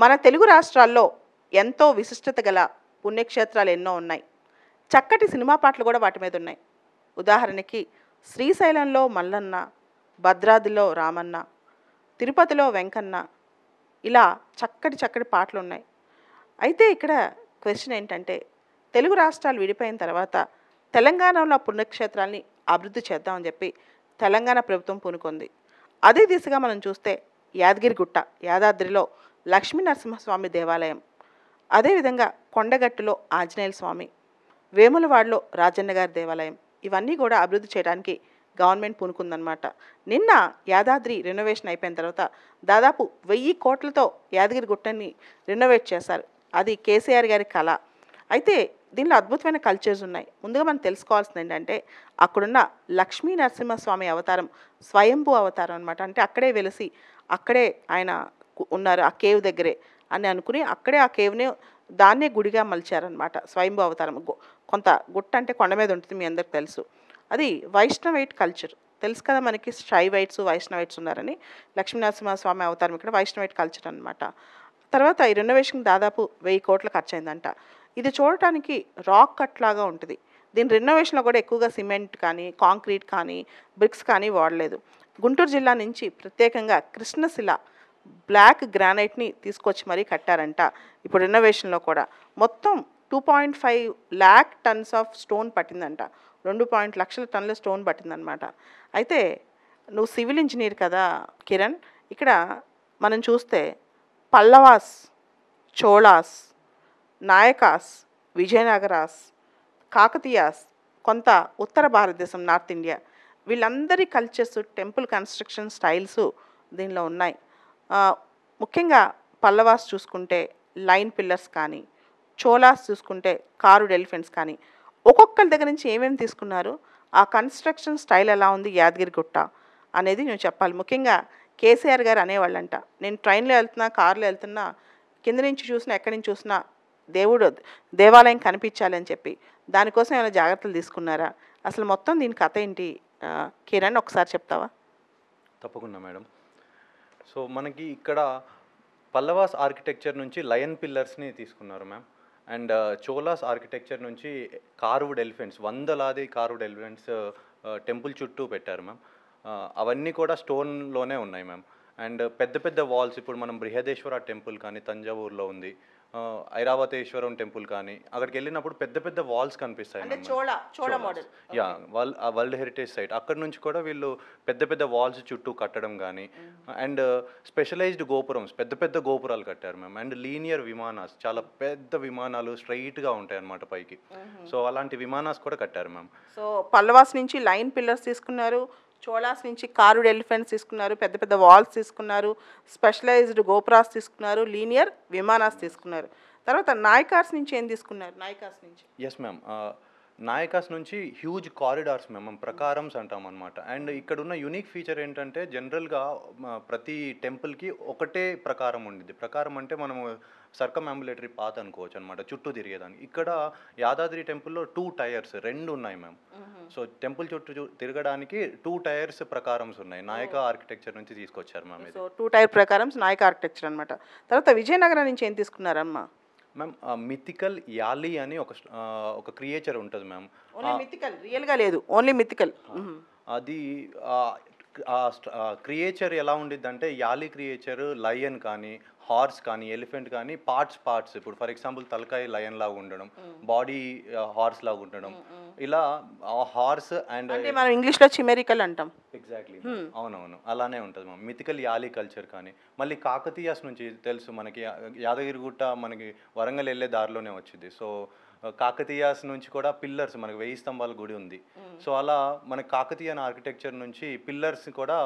మన తెలుగు రాష్ట్రాల్లో ఎంతో విశిష్టత గల పుణ్యక్షేత్రాలు ఎన్నో ఉన్నాయి. చక్కటి సినిమా పాటలు కూడా వాటి మీద ఉన్నాయి. ఉదాహరణకి శ్రీశైలంలో మల్లన్న, భద్రాద్రిలో రామన్న, తిరుపతిలో వెంకన్న, ఇలా చక్కటి చక్కటి పాటలు ఉన్నాయి. అయితే ఇక్కడ క్వశ్చన్ ఏంటంటే, తెలుగు రాష్ట్రాలు విడిపోయిన తర్వాత తెలంగాణలో పుణ్యక్షేత్రాల్ని అభివృద్ధి చేద్దామని చెప్పి తెలంగాణ ప్రభుత్వం పూనుకుంది. అదే దిశగా మనం చూస్తే యాదగిరిగుట్ట, యాదాద్రిలో లక్ష్మీ నరసింహస్వామి దేవాలయం, అదేవిధంగా కొండగట్టులో ఆంజనేయుల స్వామి, వేములవాడలో రాజన్న గారి దేవాలయం, ఇవన్నీ కూడా అభివృద్ధి చేయడానికి గవర్నమెంట్ పూనుకుందనమాట. నిన్న యాదాద్రి రెనోవేషన్ అయిపోయిన తర్వాత దాదాపు 1000 కోట్లతో యాదగిరిగుట్టని రెనోవేట్ చేశారు. అది కేసీఆర్ గారి కళ. అయితే దీనిలో అద్భుతమైన కల్చర్స్ ఉన్నాయి. ముందుగా మనం తెలుసుకోవాల్సింది ఏంటంటే, అక్కడున్న లక్ష్మీ నరసింహస్వామి అవతారం స్వయంభూ అవతారం అనమాట. అంటే అక్కడే వెలిసి అక్కడే ఆయన ఉన్నారు, ఆ కేవ్ దగ్గరే అని అనుకుని అక్కడే ఆ కేవ్ని దాన్నే గుడిగా మలిచారనమాట. స్వయంభూ అవతారం కొంత గుట్ట అంటే కొండ మీద ఉంటుంది, మీ అందరికి తెలుసు. అది వైష్ణవైట్ కల్చర్ తెలుసు కదా మనకి. శైవైట్స్ వైష్ణవైట్స్ ఉన్నారని. లక్ష్మీనరసింహస్వామి అవతారం ఇక్కడ వైష్ణవైట్ కల్చర్ అనమాట. తర్వాత ఈ రెనోవేషన్ దాదాపు 1000 కోట్లు ఖర్చు అయిందంట. ఇది చూడటానికి రాక్ కట్ లాగా ఉంటుంది. దీని రెనోవేషన్లో కూడా ఎక్కువగా సిమెంట్ కానీ, కాంక్రీట్ కానీ, బ్రిక్స్ కానీ వాడలేదు. గుంటూరు జిల్లా నుంచి ప్రత్యేకంగా కృష్ణశిల బ్లాక్ గ్రానైట్ని తీసుకొచ్చి మరీ కట్టారంట. ఇప్పుడు రెనోవేషన్లో కూడా మొత్తం 2.5 lakh tons ఆఫ్ స్టోన్ పట్టిందంట. 2 లక్షల టన్నుల స్టోన్ పట్టిందనమాట. అయితే నువ్వు సివిల్ ఇంజనీర్ కదా కిరణ్, ఇక్కడ మనం చూస్తే పల్లవాస్, చోళాస్, నాయకాస్, విజయనగరాస్, కాకతీయాస్, కొంత ఉత్తర భారతదేశం నార్త్ ఇండియా, వీళ్ళందరి కల్చర్స్, టెంపుల్ కన్స్ట్రక్షన్ స్టైల్స్ దీనిలో ఉన్నాయి. ముఖ్యంగా పల్లవాస్ చూసుకుంటే లైన్ పిల్లర్స్ కానీ, చోళాస్ చూసుకుంటే కారుడ్ ఎలిఫెంట్స్ కానీ, ఒక్కొక్కరి దగ్గర నుంచి ఏమేమి తీసుకున్నారు, ఆ కన్స్ట్రక్షన్ స్టైల్ ఎలా ఉంది యాదగిరిగుట్ట అనేది నేను చెప్పాలి. ముఖ్యంగా కేసీఆర్ గారు అనేవాళ్ళంట, నేను ట్రైన్లో వెళ్తున్నా, కారులో వెళ్తున్నా, కింద నుంచి చూసినా, ఎక్కడి నుంచి చూసినా దేవాలయం కనిపించాలి అని చెప్పి దానికోసం ఏమైనా జాగ్రత్తలు తీసుకున్నారా? అసలు మొత్తం దీని కథ ఏంటి కిరణ్, ఒకసారి చెప్తావా? తప్పకుండా మేడం. సో మనకి ఇక్కడ పల్లవాస్ ఆర్కిటెక్చర్ నుంచి లయన్ పిల్లర్స్ని తీసుకున్నారు మ్యామ్. అండ్ చోలాస్ ఆర్కిటెక్చర్ నుంచి కార్వుడ్ ఎలిఫెంట్స్, వందలాది కార్వుడ్ ఎలిఫెంట్స్ టెంపుల్ చుట్టూ పెట్టారు మ్యామ్. అవన్నీ కూడా స్టోన్లోనే ఉన్నాయి మ్యామ్. అండ్ పెద్ద పెద్ద వాల్స్, ఇప్పుడు మనం బృహదేశ్వర టెంపుల్ కానీ తంజావూరులో ఉంది, ఐరావతేశ్వరం టెంపుల్ కానీ, అక్కడికి వెళ్ళినప్పుడు పెద్ద పెద్ద వాల్స్ కనిపిస్తాయి. Yeah, world heritage site. అక్కడ నుంచి కూడా వీళ్ళు పెద్ద పెద్ద వాల్స్ చుట్టూ కట్టడం కానీ, అండ్ స్పెషలైజ్డ్ గోపురమ్స్, పెద్ద పెద్ద గోపురాలు కట్టారు మ్యామ్. అండ్ లీనియర్ విమానాస్, చాలా పెద్ద విమానాలు స్ట్రైట్గా ఉంటాయి అన్నమాట పైకి. సో అలాంటి విమానాస్ కూడా కట్టారు మ్యామ్. సో పల్లవాస్ నుంచి లైన్ పిల్లర్స్ తీసుకున్నారు, చోళాస్ నుంచి కారుడ్ ఎలిఫెంట్స్ తీసుకున్నారు, పెద్ద పెద్ద వాల్స్ తీసుకున్నారు, స్పెషలైజ్డ్ గోపురాస్ తీసుకున్నారు, లీనియర్ విమానాస్ తీసుకున్నారు. తర్వాత నాయకాస్ నుంచి ఏం తీసుకున్నారు? నాయకాస్ నుంచి ఎస్ మ్యామ్, నాయకాస్ నుంచి హ్యూజ్ కారిడార్స్ మేము ప్రకారమ్స్ అంటాం అనమాట. అండ్ ఇక్కడ ఉన్న యూనిక్ ఫీచర్ ఏంటంటే, జనరల్గా ప్రతి టెంపుల్కి ఒకటే ప్రకారం ఉండిద్ది. ప్రకారం అంటే మనము సర్కమ్ అంబులేటరీ పాత్ అనుకోవచ్చు అనమాట, చుట్టూ తిరిగేదానికి. ఇక్కడ యాదాద్రి టెంపుల్లో 2 టైర్స్, 2 ఉన్నాయి మ్యామ్. సో టెంపుల్ చుట్టూ తిరగడానికి 2 టైర్స్ ప్రకారమ్స్ ఉన్నాయి. నాయక ఆర్కిటెక్చర్ నుంచి తీసుకొచ్చారు మ్యామ్. సో 2 టైర్ ప్రకారమ్స్ నాయక ఆర్కిటెక్చర్ అనమాట. తర్వాత విజయనగరం నుంచి ఏం తీసుకున్నారమ్మా? మ్యామ్ మిథికల్ యాలి అని ఒక క్రియేచర్ ఉంటుంది మ్యామ్. ఓన్లీ మిథికల్, రియల్గా లేదు, ఓన్లీ మిథికల్. అది క్రియేచర్ ఎలా ఉండిద్ది అంటే, యాలి క్రియేచర్ లయన్ కానీ, హార్స్ కానీ, ఎలిఫెంట్ కానీ పార్ట్స్, ఇప్పుడు ఫర్ ఎగ్జాంపుల్ తలకాయ లయన్ లాగా ఉండడం, బాడీ హార్స్ లాగా ఉండడం, ఇలా హార్స్ అండ్ మనం ఇంగ్లీష్లో చిమెరికల్ అంటాం. ఎగ్జాక్ట్లీ, అవునవును, అలానే ఉంటుంది మ్యామ్. మిథికల్ యాలి కల్చర్ కానీ, మళ్ళీ కాకతీయాస్ నుంచి తెలుసు మనకి, యాదగిరిగుట్ట మనకి వరంగల్ వెళ్ళే దారిలోనే వచ్చింది. సో కాకతీయాస్ నుంచి కూడా పిల్లర్స్, మనకి 1000 స్తంభాల గుడి ఉంది. సో అలా మనకి కాకతీయన్ ఆర్కిటెక్చర్ నుంచి పిల్లర్స్ కూడా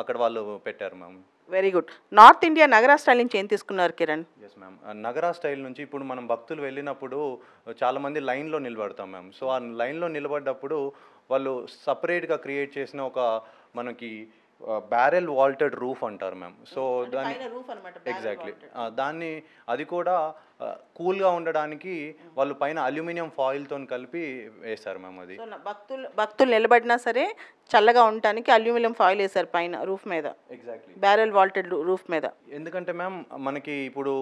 అక్కడ వాళ్ళు పెట్టారు ma'am. Very good. North India Nagara style నుంచి ఏం తీసుకున్నారు Kiran? Yes ma'am, Nagara style నుంచి ఇప్పుడు మనం భక్తులు వెళ్ళినప్పుడు చాలామంది లైన్లో నిలబడతాం మ్యామ్. సో ఆ లైన్లో నిలబడ్డప్పుడు వాళ్ళు సపరేట్గా క్రియేట్ చేసిన ఒక మనకి బ్యారెల్ వాల్టెడ్ రూఫ్ అంటారు మ్యామ్. సో దాన్ని ఎగ్జాక్ట్లీ దాన్ని అది కూడా కూల్గా ఉండడానికి వాళ్ళు పైన అల్యూమినియం ఫాయిల్తో కలిపి వేస్తారు మ్యామ్ అది. సో భక్తులు నిలబడినా సరే చల్లగా ఉండటానికి అల్యూమినియం ఫాయిల్ వేశారు పైన రూఫ్ మీద, ఎగ్జాక్ట్లీ. బ్యారెల్ వాల్టెడ్ రూఫ్ మీద. ఎందుకంటే మ్యామ్ మనకి ఇప్పుడు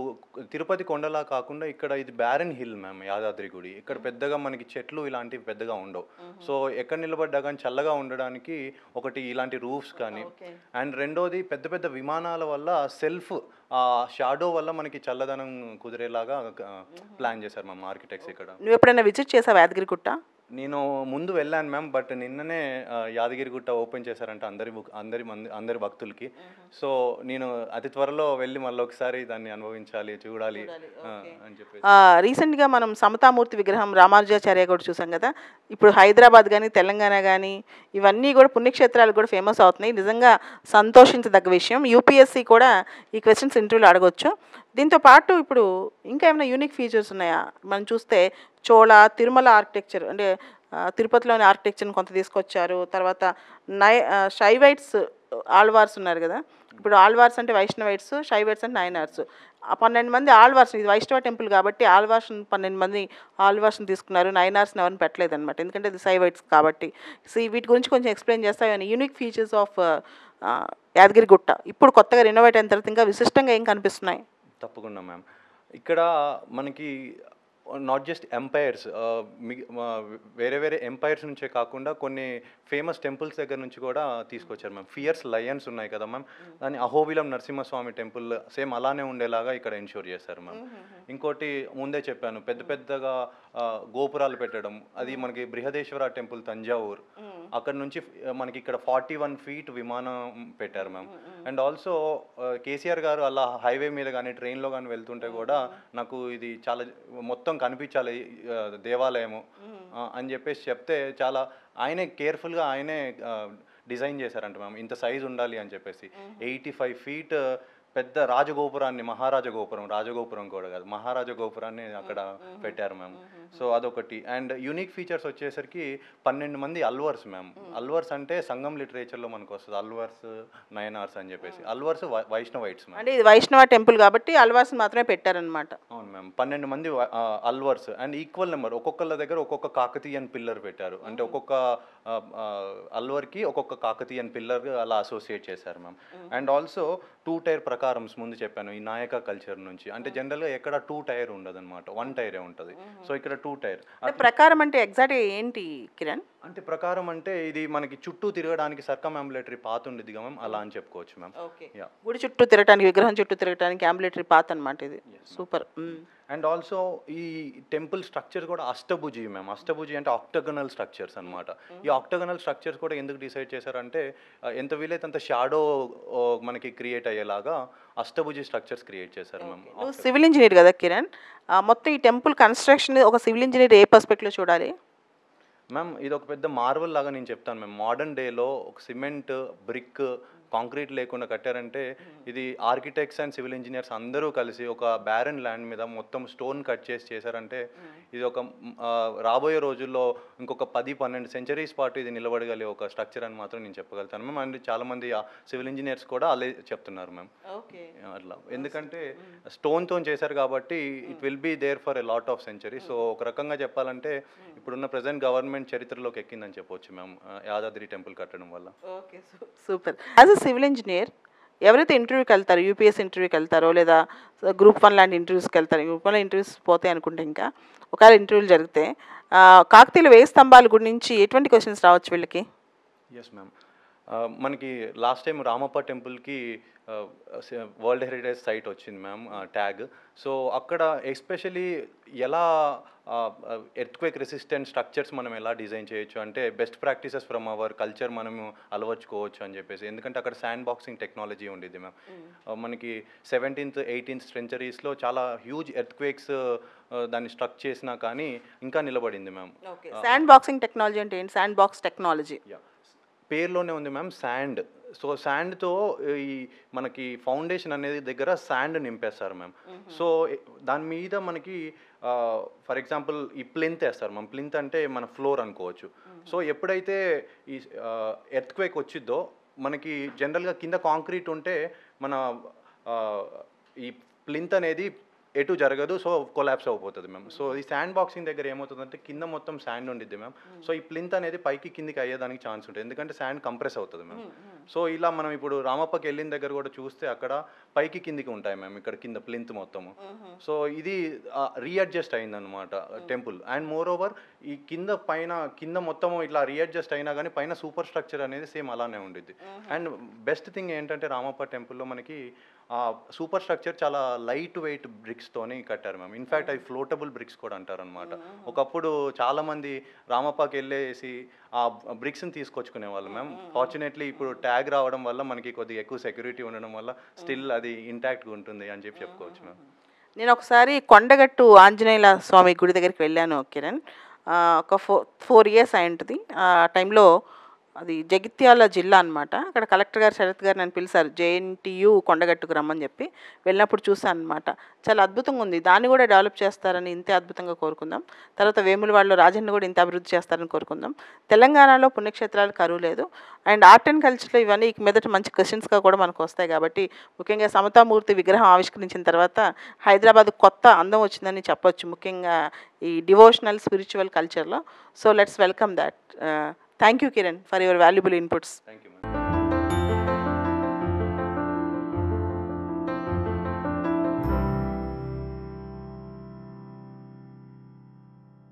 తిరుపతి కొండలా కాకుండా ఇక్కడ ఇది బ్యారన్ హిల్ మ్యామ్, యాదాద్రి గుడి. ఇక్కడ పెద్దగా మనకి చెట్లు ఇలాంటివి పెద్దగా ఉండవు. సో ఎక్కడ నిలబడ్డా కానీ చల్లగా ఉండడానికి ఒకటి ఇలాంటి రూఫ్స్ కానీ, అండ్ రెండోది పెద్ద పెద్ద విమానాల వల్ల సెల్ఫ్ షాడో వల్ల మనకి చల్లదనం కుదిరేలాగా ప్లాన్ చేశారు మ్యామ్ ఆర్కిటెక్ట్స్ ఇక్కడ. నువ్వు ఎప్పుడైనా విజిట్ చేసావా యాదగిరిగుట్ట? నేను ముందు వెళ్ళాను మ్యామ్, బట్ నిన్ననే యాదగిరిగుట్ట ఓపెన్ చేశారంట అందరి భక్తులకి. సో నేను అతి త్వరలో వెళ్ళి మళ్ళీ ఒకసారి దాన్ని అనుభవించాలి, చూడాలి అని చెప్పేసి. రీసెంట్గా మనం సమతామూర్తి విగ్రహం రామానుజాచార్య కూడా చూసాం కదా. ఇప్పుడు హైదరాబాద్ కానీ తెలంగాణ కానీ ఇవన్నీ కూడా పుణ్యక్షేత్రాలు కూడా ఫేమస్ అవుతున్నాయి. నిజంగా సంతోషించదగ్గ విషయం. యూపీఎస్సీ కూడా ఈ క్వశ్చన్స్ ఇంటర్వ్యూలో అడగొచ్చు. దీంతో పాటు ఇప్పుడు ఇంకా ఏమైనా యూనిక్ ఫీచర్స్ ఉన్నాయా? మనం చూస్తే చోళ తిరుమల ఆర్కిటెక్చర్, అంటే తిరుపతిలోని ఆర్కిటెక్చర్ని కొంత తీసుకొచ్చారు. తర్వాత షైవైట్స్ ఆల్వార్స్ ఉన్నారు కదా. ఇప్పుడు ఆల్వార్స్ అంటే వైష్ణవైట్స్, షైవైట్స్ అంటే నైనార్స్. 12 మంది ఆల్వార్స్, ఇది వైష్ణవ టెంపుల్ కాబట్టి ఆల్వార్స్ 12 మంది ఆల్వార్స్ని తీసుకున్నారు, నైనార్స్ని ఎవరిని పెట్టలేదు అనమాట, ఎందుకంటే ఇది షైవైట్స్ కాబట్టి. సో వీటి గురించి కొంచెం ఎక్స్ప్లెయిన్ చేస్తాను. యూనిక్ ఫీచర్స్ ఆఫ్ యాదగిరిగుట్ట ఇప్పుడు కొత్తగా రెనోవేట్ అయిన తర్వాత ఇంకా విశిష్టంగా ఏం కనిపిస్తున్నాయి? తప్పకుండా మ్యామ్. ఇక్కడ మనకి నాట్ జస్ట్ ఎంపైర్స్, వేరే వేరే ఎంపైర్స్ నుంచే కాకుండా కొన్ని ఫేమస్ టెంపుల్స్ దగ్గర నుంచి కూడా తీసుకొచ్చారు మ్యామ్. ఫియర్స్ లయన్స్ ఉన్నాయి కదా మ్యామ్, దాన్ని అహోబిలం నరసింహస్వామి టెంపుల్ సేమ్ అలానే ఉండేలాగా ఇక్కడ ఎన్ష్యూర్ చేశారు మ్యామ్. ఇంకోటి ముందే చెప్పాను, పెద్ద పెద్దగా గోపురాలు పెట్టడం, అది మనకి బృహదేశ్వర టెంపుల్ తంజావూర్, అక్కడ నుంచి మనకి ఇక్కడ 41 ఫీట్ విమానం పెట్టారు మ్యామ్. అండ్ ఆల్సో కేసీఆర్ గారు అలా హైవే మీద కానీ ట్రైన్లో కానీ వెళ్తుంటే కూడా నాకు ఇది చాలా మొత్తం కనిపించాలి దేవాలయము అని చెప్పేసి చెప్తే చాలా ఆయనే కేర్ఫుల్గా ఆయనే డిజైన్ చేశారంట మ్యామ్. ఇంత సైజు ఉండాలి అని చెప్పేసి 85 ఫీట్ పెద్ద రాజగోపురాన్ని, రాజగోపురం కూడా కాదు, మహారాజ గోపురాన్ని అక్కడ పెట్టారు మ్యామ్. సో అదొకటి. అండ్ యూనిక్ ఫీచర్స్ వచ్చేసరికి 12 మంది అల్వర్స్ మ్యామ్. అల్వర్స్ అంటే సంగం లిటరేచర్లో మనకు వస్తుంది, అల్వర్స్ నయనార్స్ అని చెప్పేసి. అల్వర్స్ వైష్ణవైట్స్ మ్యామ్. అంటే ఇది వైష్ణవ టెంపుల్ కాబట్టి అల్వార్స్ మాత్రమే పెట్టారనమాట. అవును మ్యామ్. 12 మంది అల్వర్స్ అండ్ ఈక్వల్ నెంబర్, ఒక్కొక్కళ్ళ దగ్గర ఒక్కొక్క కాకతీయన్ పిల్లర్ పెట్టారు. అంటే ఒక్కొక్క అల్వర్కి ఒక్కొక్క కాకతీయన్ పిల్లర్ అలా అసోసియేట్ చేశారు మ్యామ్. అండ్ ఆల్సో 2 టైర్ ప్రకారం ముందు చెప్పాను ఈ నాయక కల్చర్ నుంచి, అంటే జనరల్గా ఎక్కడ 2 టైర్ ఉండదు అనమాట, 1 టైరే ఉంటుంది. సో ఇక్కడ 2 టైర్. ప్రకారం అంటే ఎగ్జాక్ట్గా ఏంటి కిరణ్? అంటే ప్రకారం అంటే ఇది మనకి చుట్టూ తిరగడానికి సర్కమ్ అంబులేటరీ పాత్ ఉండేది మ్యామ్, అలా అని చెప్పుకోవచ్చు మ్యామ్. గుడి చుట్టూ తిరగడానికి, విగ్రహం చుట్టూ తిరగడానికి అంబులేటరీ పాత్ అనమాట ఇది. సూపర్. అండ్ ఆల్సో ఈ టెంపుల్ స్ట్రక్చర్ కూడా అష్టభుజి మ్యామ్. అష్టభుజి అంటే ఆక్టగనల్ స్ట్రక్చర్స్ అనమాట. ఈ ఆక్టగనల్ స్ట్రక్చర్స్ కూడా ఎందుకు డిసైడ్ చేశారంటే ఎంత వీలైతే అంత షాడో మనకి క్రియేట్ అయ్యేలాగా అష్టభుజి స్ట్రక్చర్స్ క్రియేట్ చేశారు మ్యామ్. నువ్వు సివిల్ ఇంజనీర్ కదా కిరణ్, మొత్తం ఈ టెంపుల్ కన్స్ట్రక్షన్ ఒక సివిల్ ఇంజనీర్ ఏ పర్స్పెక్టివ్లో చూడాలి? మ్యామ్ ఇది ఒక పెద్ద మార్వల్ లాగా నేను చెప్తాను మ్యామ్. మోడర్న్ డేలో ఒక సిమెంట్, బ్రిక్, కాంక్రీట్ లేకుండా కట్టారంటే ఇది ఆర్కిటెక్ట్స్ అండ్ సివిల్ ఇంజనీర్స్ అందరూ కలిసి ఒక బ్యారన్ ల్యాండ్ మీద మొత్తం స్టోన్ కట్ చేసి చేశారంటే ఇది ఒక రాబోయే రోజుల్లో ఇంకొక 10-12 సెంచరీస్ పాటు ఇది నిలబడగలిగే ఒక స్ట్రక్చర్ అని మాత్రం నేను చెప్పగలుగుతాను మ్యామ్. అండ్ చాలామంది సివిల్ ఇంజనీర్స్ కూడా అలా చెప్తున్నారు మ్యామ్. అట్లా ఎందుకంటే స్టోన్తో చేశారు కాబట్టి it will be there for a lot of century. So ఒక రకంగా చెప్పాలంటే ఇప్పుడున్న ప్రజెంట్ గవర్నమెంట్ చరిత్రలోకి ఎక్కిందని చెప్పవచ్చు మ్యామ్ యాదాద్రి టెంపుల్ కట్టడం వల్ల. Okay, super. As a civil engineer ఎవరైతే ఇంటర్వ్యూకి వెళ్తారో, యూపీఎస్సీ ఇంటర్వ్యూకి వెళ్తారో లేదా గ్రూప్ 1 లాంటి ఇంటర్వ్యూస్కి వెళ్తారు, గ్రూప్ 1 ఇంటర్వ్యూస్ పోతే అనుకుంటే ఇంకా ఒకవేళ ఇంటర్వ్యూలు జరిగితే కాకతీయుల 1000 స్తంభాల గురించి ఎటువంటి క్వశ్చన్స్ రావచ్చు వీళ్ళకి? Yes ma'am. మనకి లాస్ట్ టైం రామప్ప టెంపుల్కి వరల్డ్ హెరిటేజ్ సైట్ వచ్చింది మ్యామ్ ట్యాగ్. సో అక్కడ ఎస్పెషలీ ఎలా ఎర్త్క్వేక్ రెసిస్టెంట్ స్ట్రక్చర్స్ మనం ఎలా డిజైన్ చేయొచ్చు అంటే best practices from our culture మనము అలవర్చుకోవచ్చు అని చెప్పేసి. ఎందుకంటే అక్కడ శాండ్ బాక్సింగ్ టెక్నాలజీ ఉండేది మ్యామ్. మనకి 17th, 18th సెంచరీస్లో చాలా హ్యూజ్ ఎర్త్క్వేక్స్ దాన్ని స్ట్రక్ చేసినా కానీ ఇంకా నిలబడింది మ్యామ్. శాండ్ బాక్సింగ్ టెక్నాలజీ అంటే ఏంటి? శాండ్ బాక్స్ టెక్నాలజీ పేర్లోనే ఉంది మ్యామ్, శాండ్. సో శాండ్తో ఈ మనకి ఫౌండేషన్ అనేది దగ్గర శాండ్ నింపేస్తారు మ్యామ్. సో దాని మీద మనకి ఫర్ ఎగ్జాంపుల్ ఈ ప్లింత్ వేస్తారు మ్యామ్. ప్లింత్ అంటే మన ఫ్లోర్ అనుకోవచ్చు. సో ఎప్పుడైతే ఈ ఎర్త్క్వేక్ వచ్చిద్దో మనకి జనరల్గా కింద కాంక్రీట్ ఉంటే మన ఈ ప్లింత్ అనేది ఎటు జరగదు, సో కొలాప్స్ అయిపోతుంది మ్యామ్. సో ఈ శాండ్ బాక్సింగ్ దగ్గర ఏమవుతుందంటే కింద మొత్తం శాండ్ ఉండిద్ది మ్యామ్. సో ఈ ప్లింత్ అనేది పైకి కిందికి అయ్యేదానికి ఛాన్స్ ఉంటుంది, ఎందుకంటే శాండ్ కంప్రెస్ అవుతుంది మ్యామ్. సో ఇలా మనం ఇప్పుడు రామప్పకి వెళ్ళిన దగ్గర కూడా చూస్తే అక్కడ పైకి కిందికి ఉంటాయి మ్యామ్, ఇక్కడ కింద ప్లింత్ మొత్తము. సో ఇది రీఅడ్జస్ట్ అయిందనమాట టెంపుల్. అండ్ మోర్ ఓవర్ ఈ కింద మొత్తము ఇట్లా రీఅడ్జస్ట్ అయినా కానీ పైన సూపర్ స్ట్రక్చర్ అనేది సేమ్ అలానే ఉండిద్ది. అండ్ బెస్ట్ థింగ్ ఏంటంటే రామప్ప టెంపుల్లో మనకి సూపర్ స్ట్రక్చర్ చాలా లైట్ వెయిట్ బ్రిక్స్తోని కట్టారు మ్యామ్. ఇన్ఫ్యాక్ట్ అవి ఫ్లోటబుల్ బ్రిక్స్ కూడా అంటారు అనమాట. ఒకప్పుడు చాలామంది రామప్పకి వెళ్ళేసి ఆ బ్రిక్స్ని తీసుకొచ్చుకునే వాళ్ళు మ్యామ్. ఫార్చునేట్లీ ఇప్పుడు ట్యాగ్ రావడం వల్ల మనకి కొద్దిగా ఎక్కువ సెక్యూరిటీ ఉండడం వల్ల స్టిల్ అది ఇంటాక్ట్గా ఉంటుంది అని చెప్పి చెప్పుకోవచ్చు మ్యామ్. నేను ఒకసారి కొండగట్టు ఆంజనేయుల స్వామి గుడి దగ్గరికి వెళ్ళాను కిరణ్. ఒక 4 years అయి ఉంటుంది. ఆ టైంలో అది జగిత్యాల జిల్లా అనమాట. అక్కడ కలెక్టర్ గారు శరత్ గారు నన్ను పిలిచారు, JNTU కొండగట్టుకు రమ్మని చెప్పి. వెళ్ళినప్పుడు చూశాను అనమాట. చాలా అద్భుతంగా ఉంది. దాన్ని కూడా డెవలప్ చేస్తారని ఇంతే అద్భుతంగా కోరుకుందాం. తర్వాత వేములవాడలో రాజన్న కూడా ఇంత అభివృద్ధి చేస్తారని కోరుకుందాం. తెలంగాణలో పుణ్యక్షేత్రాలు కరువు లేదు. అండ్ ఆర్ట్ అండ్ కల్చర్లో ఇవన్నీ ఇక మీదట మంచి క్వశ్చన్స్గా కూడా మనకు వస్తాయి కాబట్టి, ముఖ్యంగా సమతామూర్తి విగ్రహం ఆవిష్కరించిన తర్వాత హైదరాబాద్ కొత్త అందం వచ్చిందని చెప్పొచ్చు, ముఖ్యంగా ఈ డివోషనల్ స్పిరిచువల్ కల్చర్లో. So let's welcome that. Thank you, Kiran, for your valuable inputs. Thank you, ma'am.